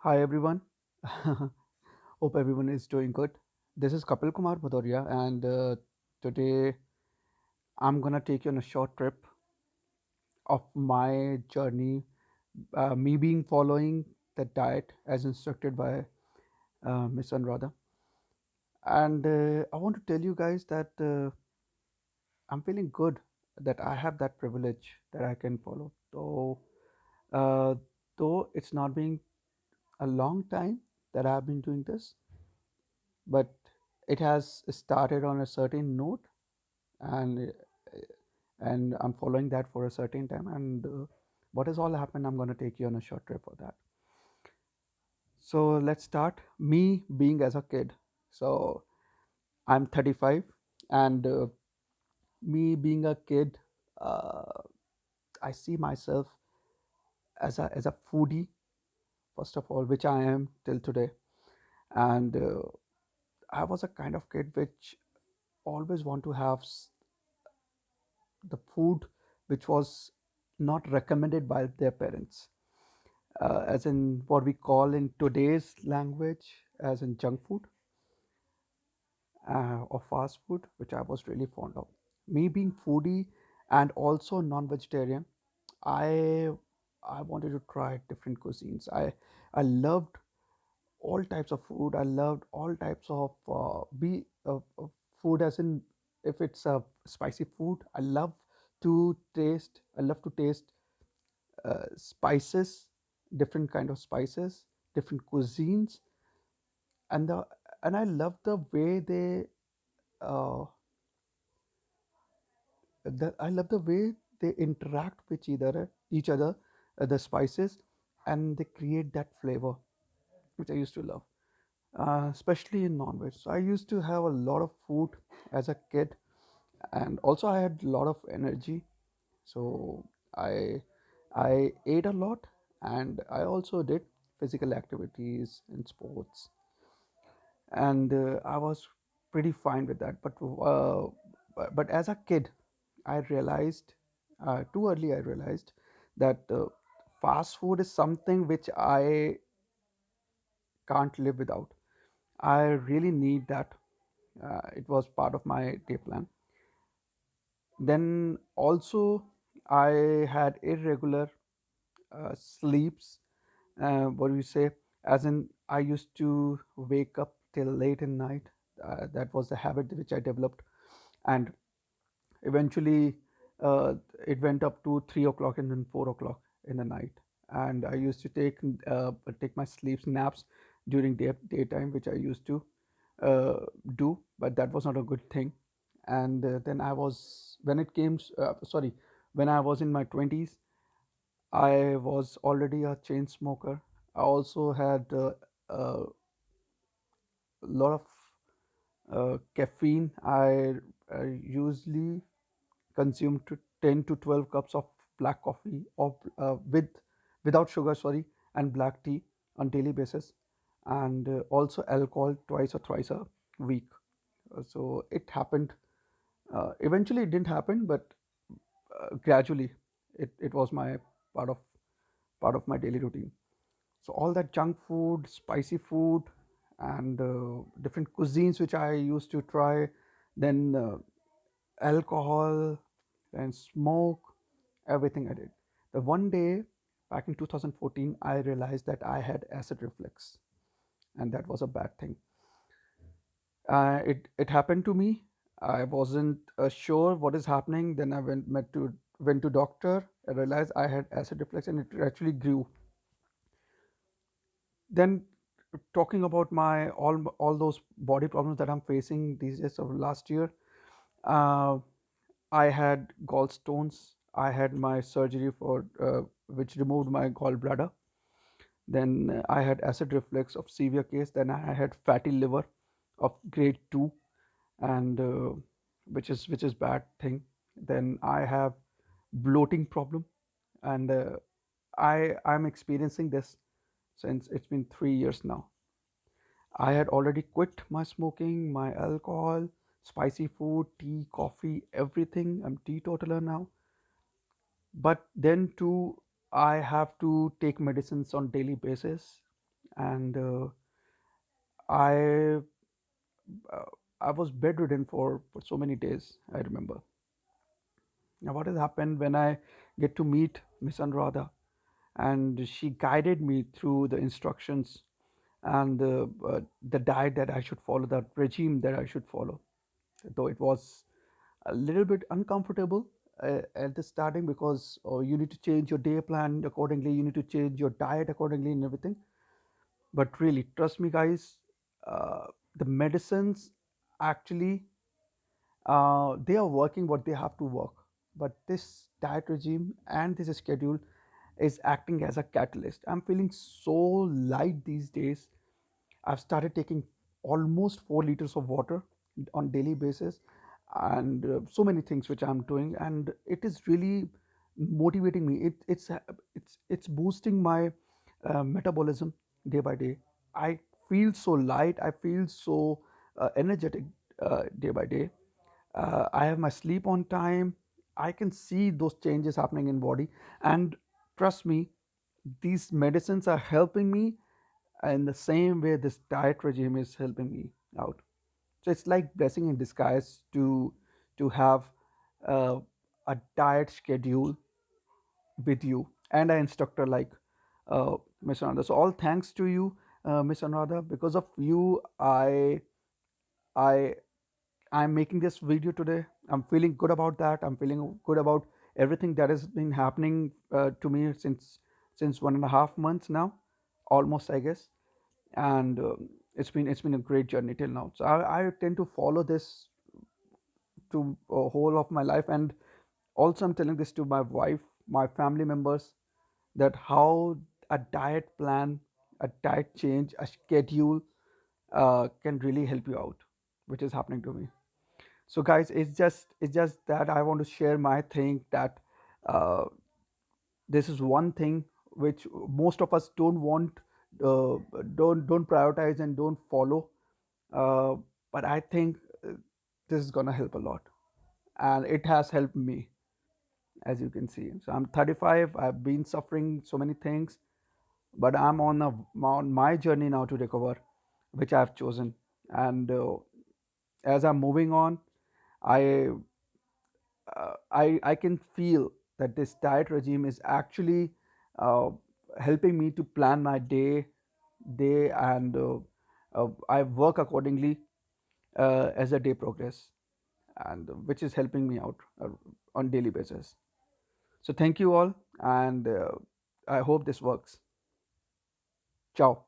Hi everyone. Hope everyone is doing good. This is Kapil Kumar Bhadoria, and today I'm gonna take you on a short trip of my journey. Me being following the diet as instructed by Miss Anuradha, and I want to tell you guys that I'm feeling good that I have that privilege that I can follow. Uh, though it's not been a long time that I've been doing this, but it has started on a certain note, and I'm following that for a certain time. And what has all happened, I'm going to take you on a short trip for that. So let's start. Me being as a kid. So I'm 35, and me being a kid, uh, I see myself as a foodie first of all, which I am till today. And I was a kind of kid which always want to have the food which was not recommended by their parents, as in what we call in today's language as in junk food or fast food, which I was really fond of. Me being foodie and also non-vegetarian, I I wanted to try different cuisines. I loved all types of food. I loved all types of food, as in if it's a spicy food. I love to taste spices, different kind of spices, different cuisines, and I love the way uh, I love the way they interact with each other, the spices, and they create that flavor, which I used to love, especially in non-veg. So I used to have a lot of food as a kid, and also I had a lot of energy. So I I ate a lot, and I also did physical activities and sports, and I was pretty fine with that. But as a kid, I realized too early. I realized that fast food is something which I can't live without. I really need that. It was part of my day plan. Then also, I had irregular sleeps. What do you say? As in, I used to wake up till late in night. That was the habit which I developed, and eventually, it went up to 3 o'clock and then 4 o'clock in the night. And I used to take my sleeps naps during daytime, which I used to uh, do, but that was not a good thing. And then I was when it came, sorry, when I was in my 20s, I was already a chain smoker. I also had a lot of caffeine. I usually consume to 10 to 12 cups of black coffee or without sugar, sorry, and black tea on daily basis, and also alcohol twice or thrice a week. So it happened. Eventually, it didn't happen, but gradually, it was my part of part of my daily routine. So all that junk food, spicy food, and different cuisines which I used to try, then alcohol and smoke, everything I did. The one day back in 2014, I realized that I had acid reflux, and that was a bad thing. It happened to me. I wasn't sure what is happening. Then I went to doctor. I realized I had acid reflux, and it actually grew. Then talking about my all those body problems that I'm facing these days of last year, uh, I had gallstones. I had my surgery for which removed my gallbladder. Then I had acid reflux of severe case. Then I had fatty liver of grade 2, and which is bad thing. Then I have bloating problem, and I'm experiencing this since it's been 3 years now. I had already quit my smoking, my alcohol, spicy food, tea, coffee, everything. I'm teetotaler now. But then too, I have to take medicines on daily basis. and I uh, I was bedridden for so many days. I remember. Now, what has happened when I get to meet Miss Anuradha, and she guided me through the instructions and the diet that I should follow, the regime that I should follow. Though it was a little bit uncomfortable at the starting because you need to change your day plan accordingly, you need to change your diet accordingly, and everything. But really, trust me, guys, uh, the medicines actually they are working what they have to work. But this diet regime and this schedule is acting as a catalyst. I'm feeling so light these days. I've started taking almost 4 liters of water on daily basis, and so many things which I'm doing, and it is really motivating me. It's boosting my metabolism day by day. I feel so light. I feel so energetic day by day. I have my sleep on time. I can see those changes happening in body, and trust me, these medicines are helping me in the same way this diet regime is helping me out. So it's like blessing in disguise to have uh, a diet schedule with you and an instructor like Miss Anuradha. So all thanks to you, Miss Anuradha. Because of you, I I'm making this video today. I'm feeling good about that. I'm feeling good about everything that has been happening to me since 1.5 months now, almost, I guess. And it's been a great journey till now. So I tend to follow this to a whole of my life, and also I'm telling this to my wife, my family members, that how a diet plan, a diet change, a schedule can really help you out, which is happening to me. So guys, it's just that I want to share my thing that uh, this is one thing which most of us don't want, uh, don't prioritize and don't follow, uh, but I think this is gonna help a lot, and it has helped me, as you can see. So I'm 35. I've been suffering so many things, but I'm on my journey now to recover, which I've chosen. And as I'm moving on, I I can feel that this diet regime is actually uh, helping me to plan my day, and I work accordingly as the day progress, and which is helping me out on daily basis. So thank you all, and I hope this works. Ciao.